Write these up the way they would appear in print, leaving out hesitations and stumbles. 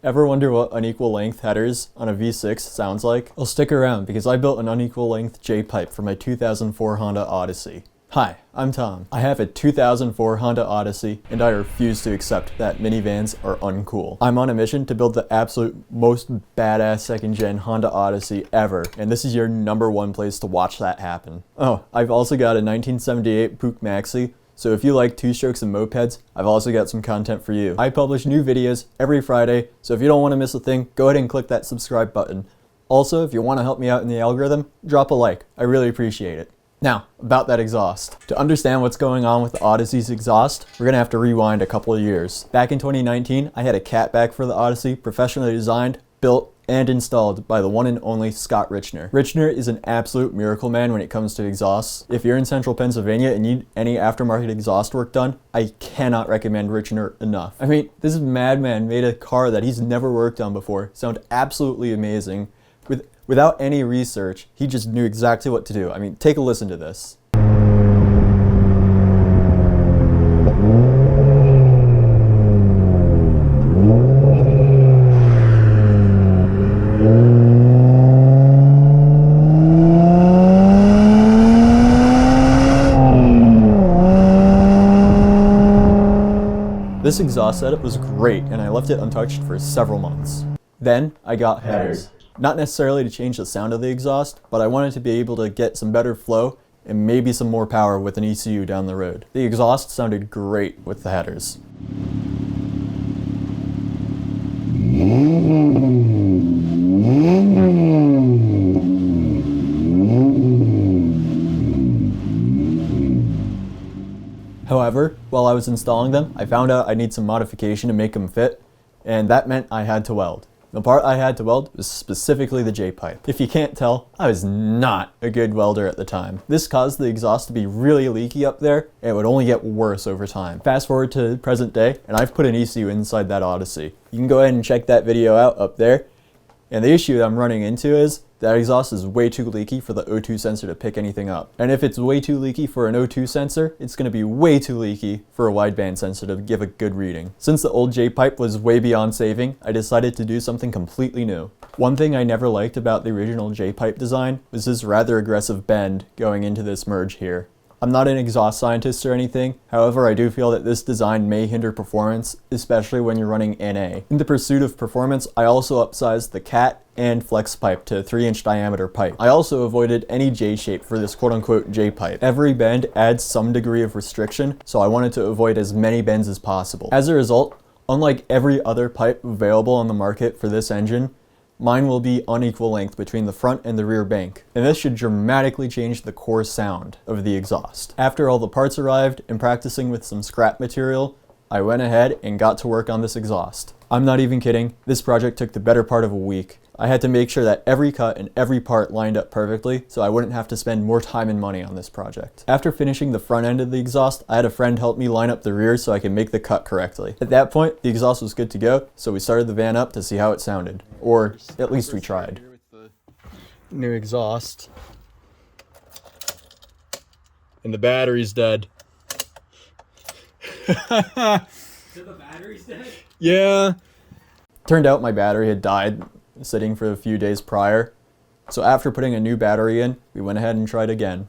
Ever wonder what unequal length headers on a V6 sounds like? Well, stick around because I built an unequal length J-pipe for my 2004 Honda Odyssey. Hi, I'm Tom. I have a 2004 Honda Odyssey and I refuse to accept that minivans are uncool. I'm on a mission to build the absolute most badass second-gen Honda Odyssey ever, and this is your #1 place to watch that happen. Oh, I've also got a 1978 Puch Maxi, so if you like two-strokes and mopeds, I've also got some content for you. I publish new videos every Friday, so if you don't want to miss a thing, go ahead and click that subscribe button. Also, if you want to help me out in the algorithm, drop a like. I really appreciate it. Now, about that exhaust. To understand what's going on with the Odyssey's exhaust, we're gonna have to rewind a couple of years. Back in 2019, I had a catback for the Odyssey, professionally designed, built, and installed by the one and only Scott Richner. Richner is an absolute miracle man when it comes to exhausts. If you're in central Pennsylvania and need any aftermarket exhaust work done, I cannot recommend Richner enough. I mean, this madman made a car that he's never worked on before sound absolutely amazing. Without any research, he just knew exactly what to do. I mean, take a listen to this. This exhaust setup was great, and I left it untouched for several months. Then I got headers. Not necessarily to change the sound of the exhaust, but I wanted to be able to get some better flow and maybe some more power with an ECU down the road. The exhaust sounded great with the headers. However, while I was installing them, I found out I need some modification to make them fit, and that meant I had to weld. The part I had to weld was specifically the J-pipe. If you can't tell, I was not a good welder at the time. This caused the exhaust to be really leaky up there, and it would only get worse over time. Fast forward to present day, and I've put an ECU inside that Odyssey. You can go ahead and check that video out up there. And the issue that I'm running into is that exhaust is way too leaky for the O2 sensor to pick anything up. And if it's way too leaky for an O2 sensor, it's going to be way too leaky for a wideband sensor to give a good reading. Since the old J-pipe was way beyond saving, I decided to do something completely new. One thing I never liked about the original J-pipe design was this rather aggressive bend going into this merge here. I'm not an exhaust scientist or anything, however I do feel that this design may hinder performance, especially when you're running NA. In the pursuit of performance, I also upsized the CAT and flex pipe to 3-inch diameter pipe. I also avoided any J-shape for this quote-unquote J-pipe. Every bend adds some degree of restriction, so I wanted to avoid as many bends as possible. As a result, unlike every other pipe available on the market for this engine, mine will be unequal length between the front and the rear bank, and this should dramatically change the core sound of the exhaust. After all the parts arrived and practicing with some scrap material, I went ahead and got to work on this exhaust. I'm not even kidding, this project took the better part of a week. I had to make sure that every cut and every part lined up perfectly so I wouldn't have to spend more time and money on this project. After finishing the front end of the exhaust, I had a friend help me line up the rear so I could make the cut correctly. At that point, the exhaust was good to go, so we started the van up to see how it sounded. Or at least we tried. New exhaust. And the battery's dead. So the battery's dead? Yeah. Turned out my battery had died sitting for a few days prior. So after putting a new battery in, we went ahead and tried again.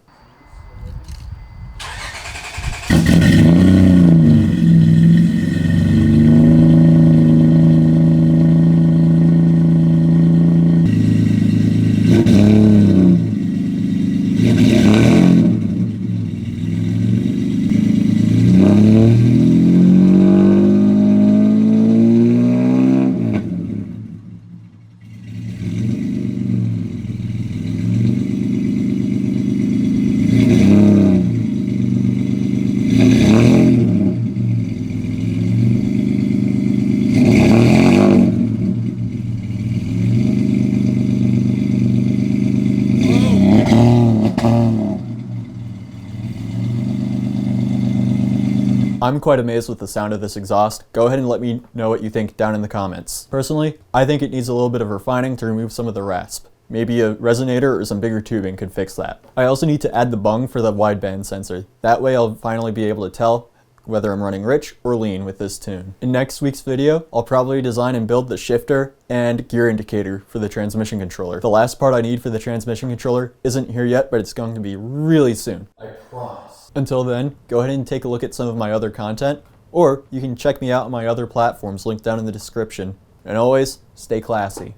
I'm quite amazed with the sound of this exhaust. Go ahead and let me know what you think down in the comments. Personally, I think it needs a little bit of refining to remove some of the rasp. Maybe a resonator or some bigger tubing could fix that. I also need to add the bung for the wideband sensor. That way I'll finally be able to tell whether I'm running rich or lean with this tune. In next week's video, I'll probably design and build the shifter and gear indicator for the transmission controller. The last part I need for the transmission controller isn't here yet, but it's going to be really soon. I promise. Until then, go ahead and take a look at some of my other content, or you can check me out on my other platforms linked down in the description. And always, stay classy.